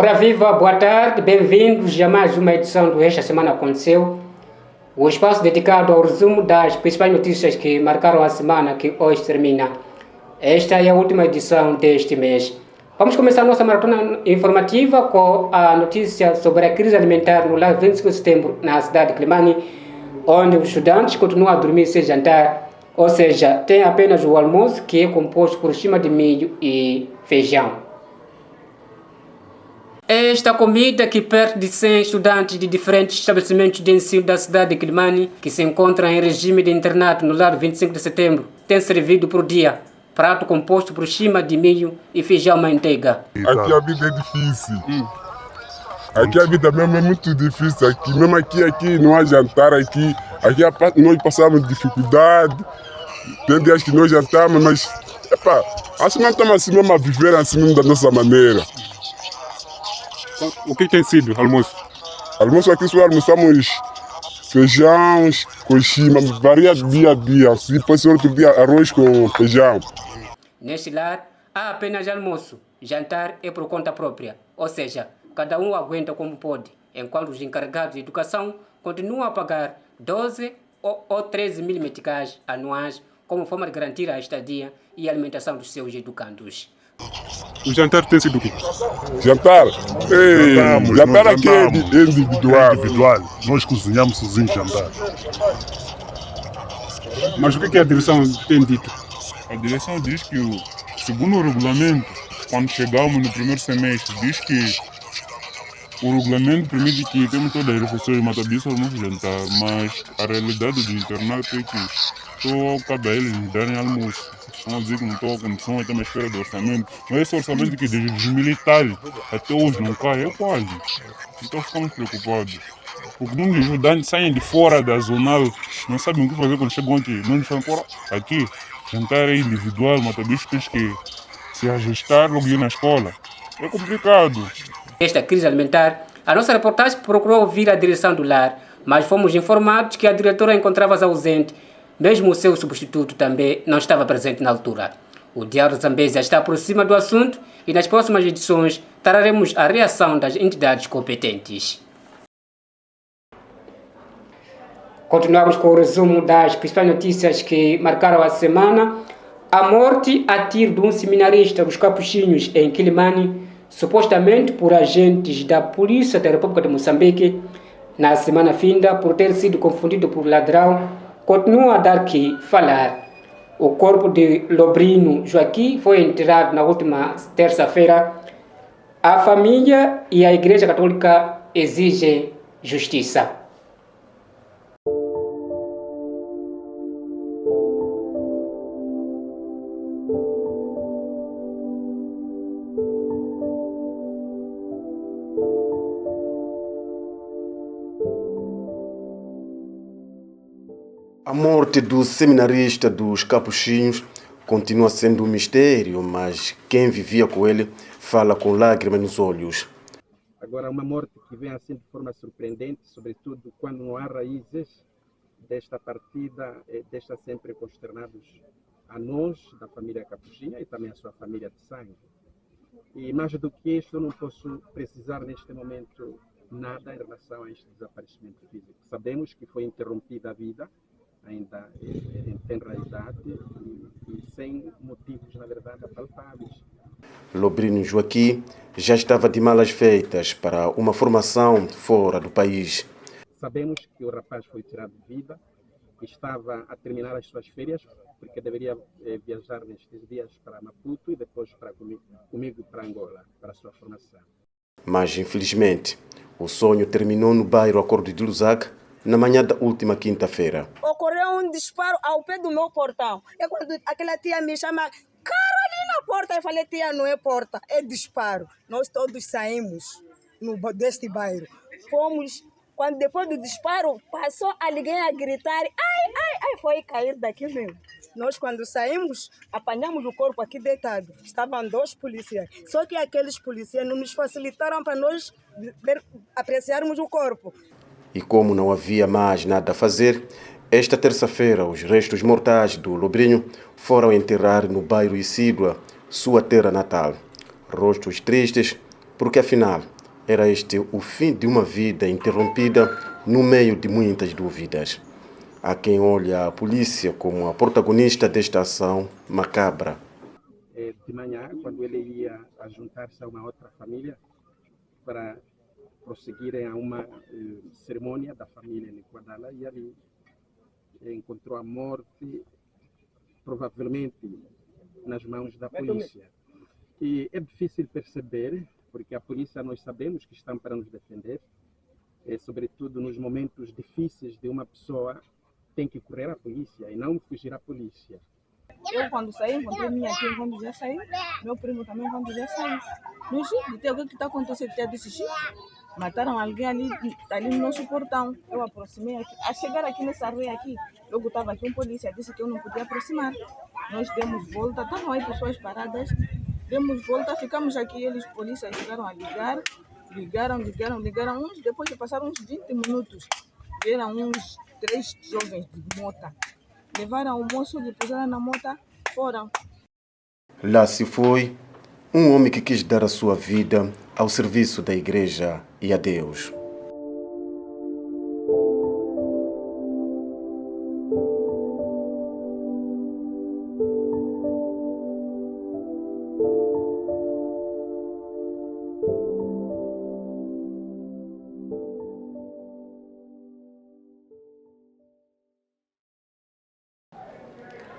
Ora viva, boa tarde, bem-vindos a mais uma edição do Esta Semana Aconteceu, o espaço dedicado ao resumo das principais notícias que marcaram a semana que hoje termina. Esta é a última edição deste mês. Vamos começar a nossa maratona informativa com a notícia sobre a crise alimentar no lar 25 de setembro na cidade de Climane, onde os estudantes continuam a dormir sem jantar, ou seja, tem apenas o almoço, que é composto por chima de milho e feijão. Esta comida, que perto de 100 estudantes de diferentes estabelecimentos de ensino da cidade de Climane, que se encontram em regime de internato no lar 25 de setembro, tem servido por dia. Prato composto por chima de milho e feijão manteiga. Aqui a vida é difícil. Aqui a vida mesmo é muito difícil. Mesmo aqui não há jantar. Aqui nós passamos dificuldade. Tem dias que nós jantamos, mas assim não estamos assim mesmo a viver assim mesmo da nossa maneira. O que tem sido almoço? Almoço aqui só almoçamos feijão com chima, varia dia a dia. Se depois outro dia arroz com feijão. Neste lar há apenas almoço, jantar é por conta própria, ou seja, cada um aguenta como pode, enquanto os encarregados de educação continuam a pagar 12 ou 13 mil meticais anuais como forma de garantir a estadia e a alimentação dos seus educandos. O jantar tem sido o quê? Jantar? Jantar aqui é individual. Nós cozinhamos sozinhos jantar. Mas o que a direção tem dito? A direção diz que, segundo o regulamento, quando chegamos no primeiro semestre, diz que o regulamento permite que temos todas as refeições de matabiço, almoço e jantar, mas a realidade do internato é que só cabe a eles nos darem almoço. Estão a dizer que não estão a condição, estamos à espera do orçamento. Mas esse orçamento que dos militares até hoje não cai, é quase. Então ficamos preocupados. Porque muitos estudantes saem de fora da zonal, não sabem o que fazer quando chegam aqui. Não nos falam, aqui, jantar é individual, matabicho tens que se ajustar logo na escola. É complicado. Esta crise alimentar, a nossa reportagem procurou ouvir a direção do lar, mas fomos informados que a diretora encontrava-se ausente. Mesmo o seu substituto também não estava presente na altura. O Diário Zambésia está por cima do assunto e nas próximas edições traremos a reação das entidades competentes. Continuamos com o resumo das principais notícias que marcaram a semana. A morte a tiro de um seminarista dos Capuchinhos em Quilimane, supostamente por agentes da Polícia da República de Moçambique, na semana finda por ter sido confundido por ladrão, continua a dar que falar. O corpo de Lobrino Joaquim foi enterrado na última terça-feira. A família e a Igreja Católica exigem justiça. A morte do seminarista dos Capuchinhos continua sendo um mistério, mas quem vivia com ele fala com lágrimas nos olhos. Agora, uma morte que vem assim de forma surpreendente, sobretudo quando não há raízes desta partida, deixa sempre consternados a nós, da família Capuchinha, e também a sua família de sangue. E mais do que isso, eu não posso precisar neste momento nada em relação a este desaparecimento físico. Sabemos que foi interrompida a vida, ainda em tenra idade e sem motivos, na verdade, apalpáveis. Lobrino Joaquim já estava de malas feitas para uma formação fora do país. Sabemos que o rapaz foi tirado de vida, estava a terminar as suas férias, porque deveria viajar nestes dias para Maputo e depois comigo para Angola, para a sua formação. Mas, infelizmente, o sonho terminou no bairro Acordo de Lusac, na manhã da última quinta-feira. Ocorreu um disparo ao pé do meu portão. É quando aquela tia me chama, Carolina, porta. Eu falei, tia, não é porta, é disparo. Nós todos saímos deste bairro. Fomos, quando depois do disparo, passou alguém a gritar, ai, foi cair daqui mesmo. Nós, quando saímos, apanhamos o corpo aqui deitado. Estavam 2 policiais. Só que aqueles policiais não nos facilitaram para nós apreciarmos o corpo. E como não havia mais nada a fazer, esta terça-feira os restos mortais do Lobrinho foram enterrar no bairro Isidua, sua terra natal. Rostos tristes, porque afinal Era este o fim de uma vida interrompida no meio de muitas dúvidas. Há quem olha a polícia como a protagonista desta ação macabra. De manhã, quando ele ia juntar-se a uma outra família para prosseguirem a uma cerimônia da família em Quadala, e ali encontrou a morte, provavelmente nas mãos da polícia. E é difícil perceber, porque a polícia, nós sabemos que estão para nos defender, sobretudo nos momentos difíceis de uma pessoa, tem que correr à polícia e não fugir à polícia. Eu, quando saí, encontrei minha tia quando já saiu, meu primo também quando já saiu. Não sei, o que está acontecendo? Tia disse, mataram alguém ali no nosso portão. Eu aproximei aqui. A chegar aqui nessa rua aqui, logo estava aqui um polícia, disse que eu não podia aproximar. Nós demos volta, estavam aí pessoas paradas, demos volta, ficamos aqui, eles, polícias, chegaram a ligar, ligaram, depois de passar uns 20 minutos, vieram uns 3 jovens de moto. Levaram o moço, lhe puseram na moto, foram. Lá se foi um homem que quis dar a sua vida ao serviço da igreja e a Deus.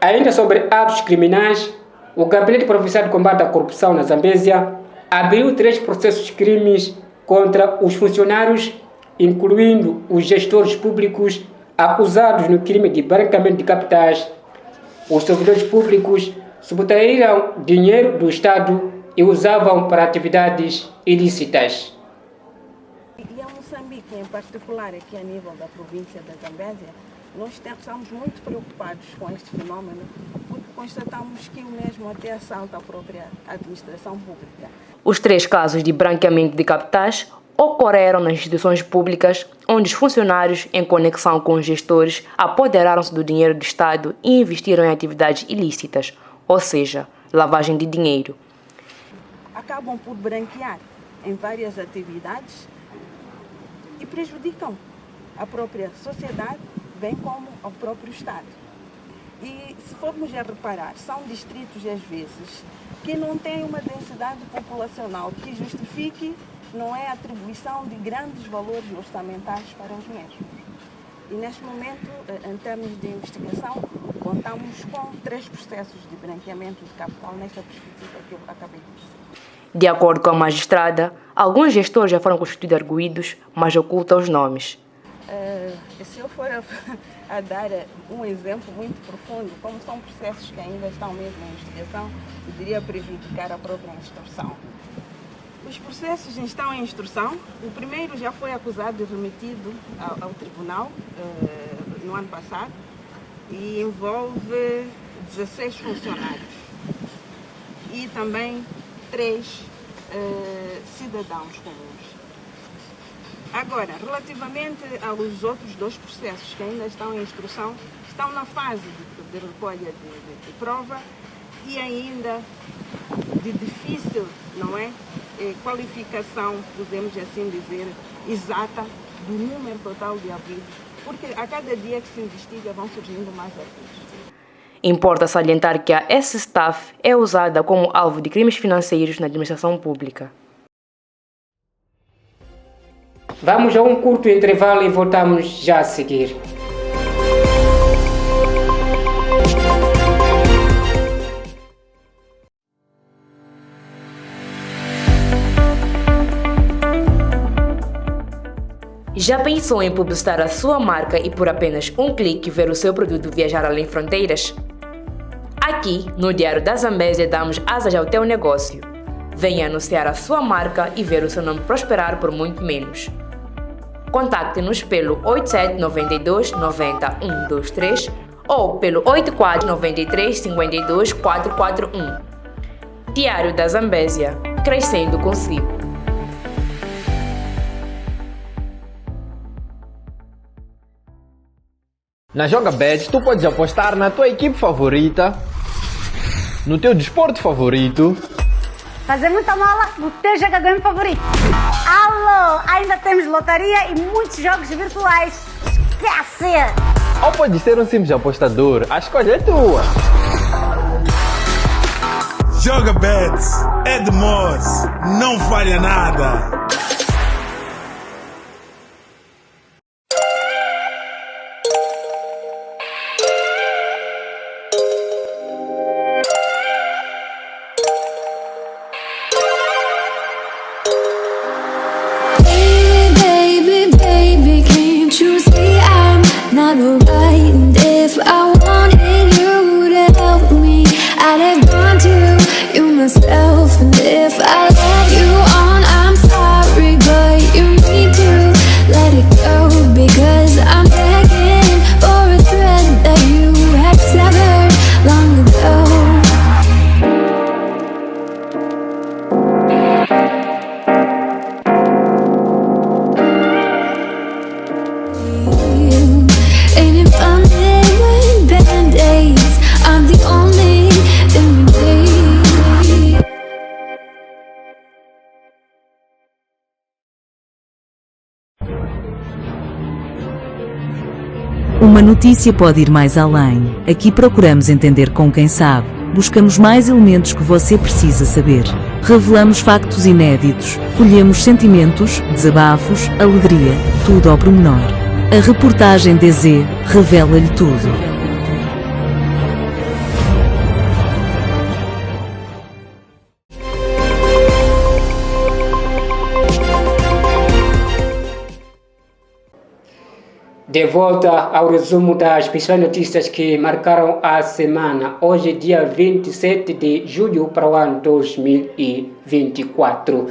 Ainda sobre atos criminais, o Gabinete Provincial de Combate à Corrupção na Zambésia abriu 3 processos de crimes contra os funcionários, incluindo os gestores públicos acusados no crime de branqueamento de capitais. Os servidores públicos subtraíram dinheiro do Estado e usavam para atividades ilícitas. E a Moçambique, em particular, aqui a nível da província da Zambésia, nós estamos muito preocupados com este fenômeno, porque constatamos que o mesmo até assalta a própria administração pública. Os 3 casos de branqueamento de capitais ocorreram nas instituições públicas, onde os funcionários, em conexão com os gestores, apoderaram-se do dinheiro do Estado e investiram em atividades ilícitas, ou seja, lavagem de dinheiro. Acabam por branquear em várias atividades e prejudicam a própria sociedade, bem como ao próprio Estado. E se formos a reparar, são distritos às vezes que não têm uma densidade populacional que justifique, não é, a atribuição de grandes valores orçamentais para os mesmos. E neste momento, em termos de investigação, contamos com 3 processos de branqueamento de capital nesta perspectiva que eu acabei de dizer. De acordo com a magistrada, alguns gestores já foram constituídos arguidos, mas ocultam os nomes. Se eu for a dar um exemplo muito profundo, como são processos que ainda estão mesmo em investigação, poderia prejudicar a própria instrução. Os processos estão em instrução. O primeiro já foi acusado e remetido ao tribunal no ano passado e envolve 16 funcionários e também 3 cidadãos comuns. Agora, relativamente aos outros 2 processos que ainda estão em instrução, estão na fase de recolha de prova e ainda de difícil, não é, qualificação, podemos assim dizer, exata do número total de arguidos, porque a cada dia que se investiga vão surgindo mais arguidos. Importa salientar que a S-Staff é usada como alvo de crimes financeiros na administração pública. Vamos a um curto intervalo e voltamos já a seguir. Já pensou em publicitar a sua marca e por apenas um clique ver o seu produto viajar além fronteiras? Aqui, no Diário da Zambésia, damos asas ao teu negócio. Venha anunciar a sua marca e ver o seu nome prosperar por muito menos. Contacte-nos pelo 87 92 90 123 ou pelo 84 93 52 441. Diário da Zambésia, crescendo consigo. Na JogaBet, tu podes apostar na tua equipe favorita, no teu desporto favorito, fazer muita mola no teu jogador favorito. Alô, ainda temos lotaria e muitos jogos virtuais. Esquece! Ou pode ser um simples apostador, a escolha é tua. Joga Bets, Edmos, não falha nada. Not alright, and if I wanted you to help me, I'd have gone to you myself. And if I let you on, I'm sorry, but you need to let it go, because I'm begging for a thread that you had severed long ago. Uma notícia pode ir mais além. Aqui procuramos entender com quem sabe. Buscamos mais elementos que você precisa saber. Revelamos factos inéditos. Colhemos sentimentos, desabafos, alegria, tudo ao pormenor. A reportagem DZ revela-lhe tudo. De volta ao resumo das principais notícias que marcaram a semana. Hoje, dia 27 de julho para o ano 2024.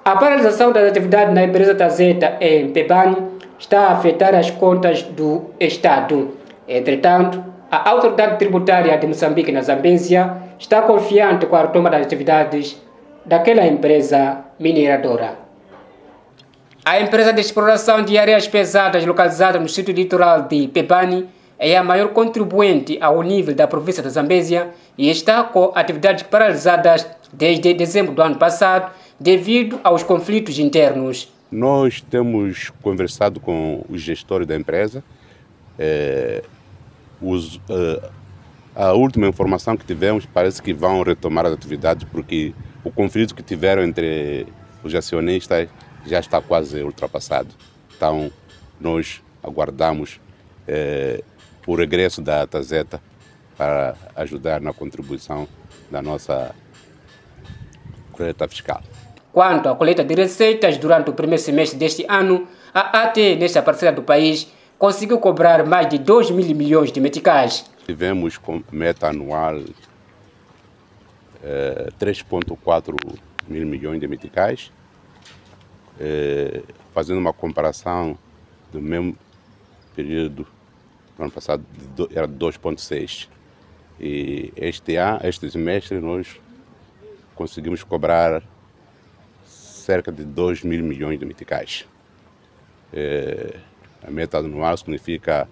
A paralisação das atividades na empresa Tazeta em Pebani está a afetar as contas do Estado. Entretanto, a autoridade tributária de Moçambique, na Zambésia, está confiante com a retoma das atividades daquela empresa mineradora. A empresa de exploração de areias pesadas localizada no sítio litoral de Pebani é a maior contribuinte ao nível da província da Zambésia e está com atividades paralisadas desde dezembro do ano passado devido aos conflitos internos. Nós temos conversado com os gestores da empresa. A última informação que tivemos parece que vão retomar as atividades porque o conflito que tiveram entre os acionistas já está quase ultrapassado. Então, nós aguardamos o regresso da Tazeta para ajudar na contribuição da nossa coleta fiscal. Quanto à coleta de receitas durante o primeiro semestre deste ano, a AT, nesta parcela do país, conseguiu cobrar mais de 2 mil milhões de meticais. Tivemos com meta anual 3,4 mil milhões de meticais. Fazendo uma comparação do mesmo período do ano passado, era 2,6. E este semestre nós conseguimos cobrar cerca de 2 mil milhões de meticais. A meta anual significa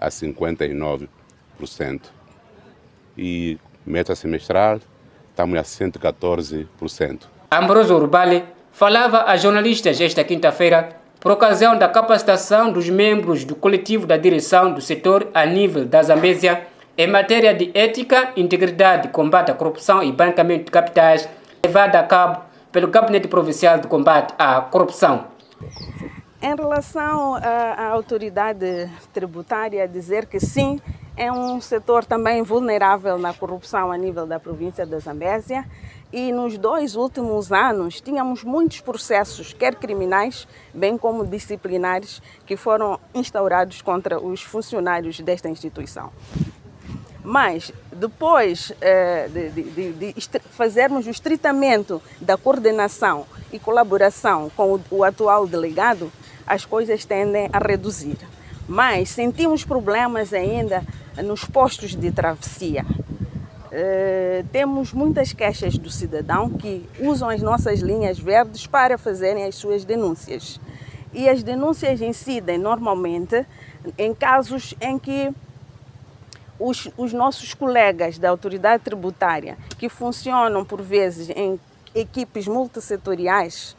a 59%. E meta semestral estamos a 114%. Ambroso Urbale falava a jornalistas esta quinta-feira por ocasião da capacitação dos membros do coletivo da direção do setor a nível da Zambésia em matéria de ética, integridade, combate à corrupção e branqueamento de capitais, levada a cabo pelo Gabinete Provincial de Combate à Corrupção. Em relação à autoridade tributária, dizer que sim, é um setor também vulnerável na corrupção a nível da província da Zambésia. E nos 2 últimos anos tínhamos muitos processos, quer criminais, bem como disciplinares, que foram instaurados contra os funcionários desta instituição. Mas depois de fazermos o estreitamento da coordenação e colaboração com o atual delegado, as coisas tendem a reduzir. Mas sentimos problemas ainda nos postos de travessia. Temos muitas queixas do cidadão que usam as nossas linhas verdes para fazerem as suas denúncias. E as denúncias incidem normalmente em casos em que os nossos colegas da autoridade tributária, que funcionam por vezes em equipes multissetoriais,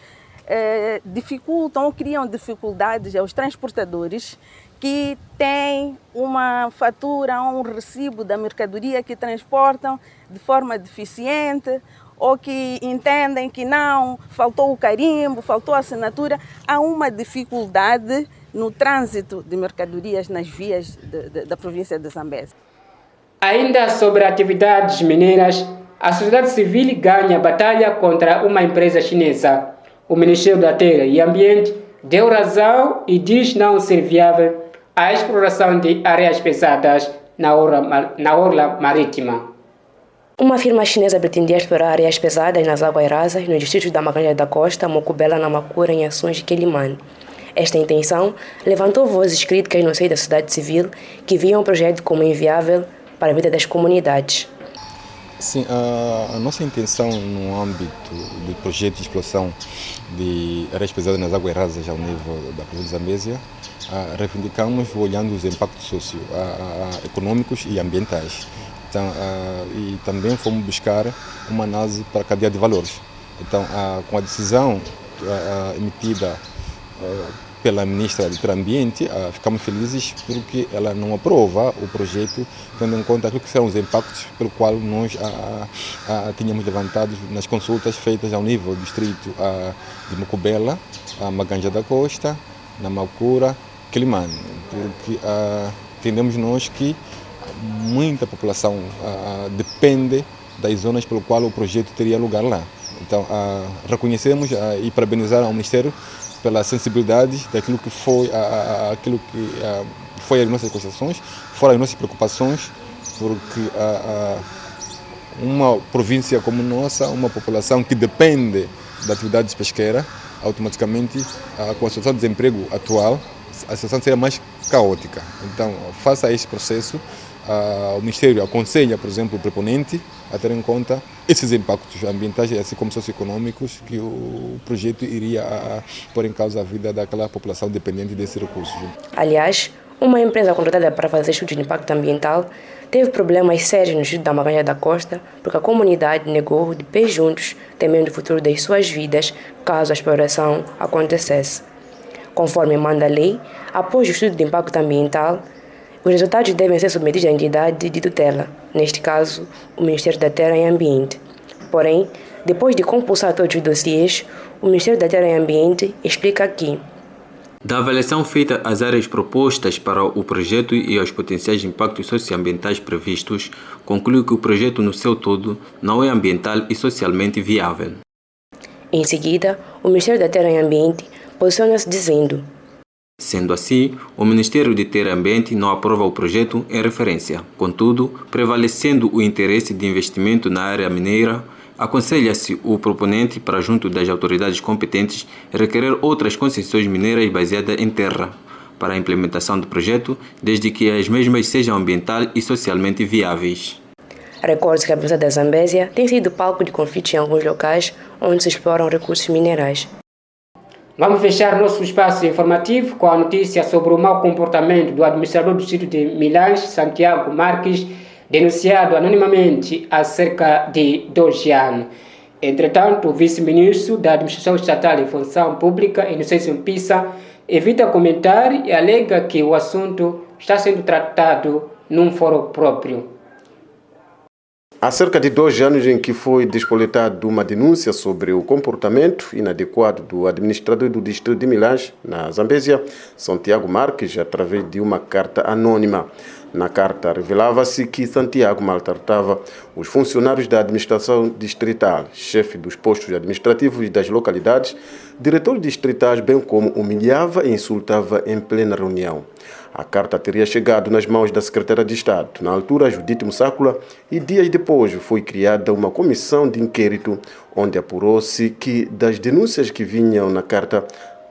dificultam ou criam dificuldades aos transportadores que têm uma fatura, um recibo da mercadoria que transportam de forma deficiente ou que entendem que não, faltou o carimbo, faltou a assinatura. Há uma dificuldade no trânsito de mercadorias nas vias da província de Zambésia. Ainda sobre atividades mineiras, a sociedade civil ganha batalha contra uma empresa chinesa. O Ministério da Terra e Ambiente deu razão e diz não ser viável a exploração de áreas pesadas na orla marítima. Uma firma chinesa pretendia explorar áreas pesadas nas águas rasas nos distritos da Maganja da Costa, Mocubela, Namacura e Ações de Quelimane. Esta intenção levantou vozes críticas no seio da sociedade civil que viam o projeto como inviável para a vida das comunidades. Sim, a nossa intenção no âmbito do projeto de exploração de áreas pesadas nas águas rasas ao nível da província de Zambésia, reivindicamos olhando os impactos socioeconômicos e ambientais. Então, e também fomos buscar uma análise para a cadeia de valores. Então, com a decisão emitida pela ministra do Ambiente, ficamos felizes porque ela não aprova o projeto, tendo em conta aquilo que são os impactos pelo qual nós tínhamos levantado nas consultas feitas ao nível do distrito de Mocubela, Maganja da Costa, Namacura, Quelimane, porque entendemos nós que muita população depende das zonas pelo qual o projeto teria lugar lá. Então, reconhecemos e parabenizar ao Ministério pela sensibilidade daquilo que foi, foi as nossas concepções, foram as nossas preocupações, porque uma província como nossa, uma população que depende da atividade pesqueira, automaticamente, com a situação de desemprego atual, a situação seria mais caótica. Então, face a este processo, o Ministério aconselha, por exemplo, o proponente a ter em conta esses impactos ambientais, assim como socioeconômicos, que o projeto iria pôr em causa a vida daquela população dependente desses recursos. Aliás, uma empresa contratada para fazer estudos de impacto ambiental teve problemas sérios no distrito da Maganja da Costa, porque a comunidade negou de pés juntos, temendo o futuro das suas vidas caso a exploração acontecesse. Conforme manda a lei, após o estudo de impacto ambiental, os resultados devem ser submetidos à entidade de tutela, neste caso, o Ministério da Terra e Ambiente. Porém, depois de compulsar todos os dossiês, o Ministério da Terra e Ambiente explica que da avaliação feita às áreas propostas para o projeto e aos potenciais impactos socioambientais previstos, conclui que o projeto no seu todo não é ambiental e socialmente viável. Em seguida, o Ministério da Terra e Ambiente posiciona-se dizendo: sendo assim, o Ministério de Terra e Ambiente não aprova o projeto em referência. Contudo, prevalecendo o interesse de investimento na área mineira, aconselha-se o proponente para, junto das autoridades competentes, requerer outras concessões mineiras baseadas em terra para a implementação do projeto, desde que as mesmas sejam ambiental e socialmente viáveis. Recorde-se que a província da Zambésia tem sido palco de conflitos em alguns locais onde se exploram recursos minerais. Vamos fechar nosso espaço informativo com a notícia sobre o mau comportamento do administrador do distrito de Milange, Santiago Marques, denunciado anonimamente há cerca de 2 anos. Entretanto, o vice-ministro da Administração Estatal e Função Pública, Inocêncio Mpisa, evita comentar e alega que o assunto está sendo tratado num fórum próprio. Há cerca de 2 anos em que foi despoletada uma denúncia sobre o comportamento inadequado do administrador do distrito de Milange, na Zambésia, Santiago Marques, através de uma carta anônima. Na carta revelava-se que Santiago maltratava os funcionários da administração distrital, chefe dos postos administrativos das localidades, diretores distritais, bem como humilhava e insultava em plena reunião. A carta teria chegado nas mãos da secretária de Estado, na altura Judite Mussácula, e dias depois foi criada uma comissão de inquérito, onde apurou-se que das denúncias que vinham na carta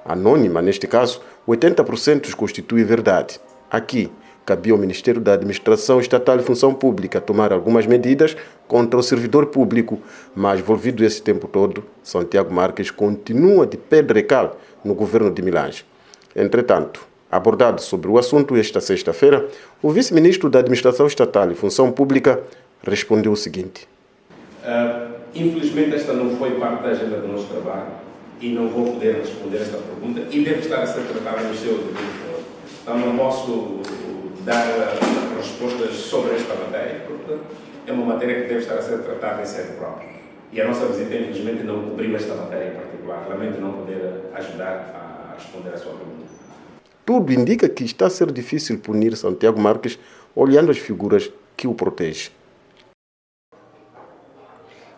anônima, neste caso, 80% constitui verdade. Aqui, cabia ao Ministério da Administração Estatal e Função Pública tomar algumas medidas contra o servidor público, mas envolvido esse tempo todo, Santiago Marques continua de pedra e cal no governo de Milange. Entretanto, abordado sobre o assunto esta sexta-feira, o vice-ministro da Administração Estatal e Função Pública respondeu o seguinte: infelizmente esta não foi parte da agenda do nosso trabalho, e não vou poder responder esta pergunta e deve estar a ser tratada no seu devido foro. Então não posso dar respostas sobre esta matéria, porque é uma matéria que deve estar a ser tratada em sede própria. E a nossa visita, infelizmente, não cobriu esta matéria em particular. Lamento não poder ajudar a responder a sua pergunta. Tudo indica que está a ser difícil punir Santiago Marques olhando as figuras que o protegem.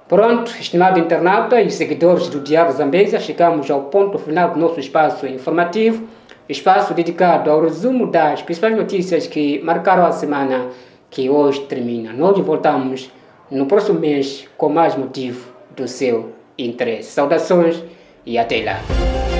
Pronto, estimado internauta e seguidores do Diário Zambésia, chegamos ao ponto final do nosso espaço informativo, espaço dedicado ao resumo das principais notícias que marcaram a semana que hoje termina. Nós voltamos no próximo mês com mais motivo do seu interesse. Saudações e até lá.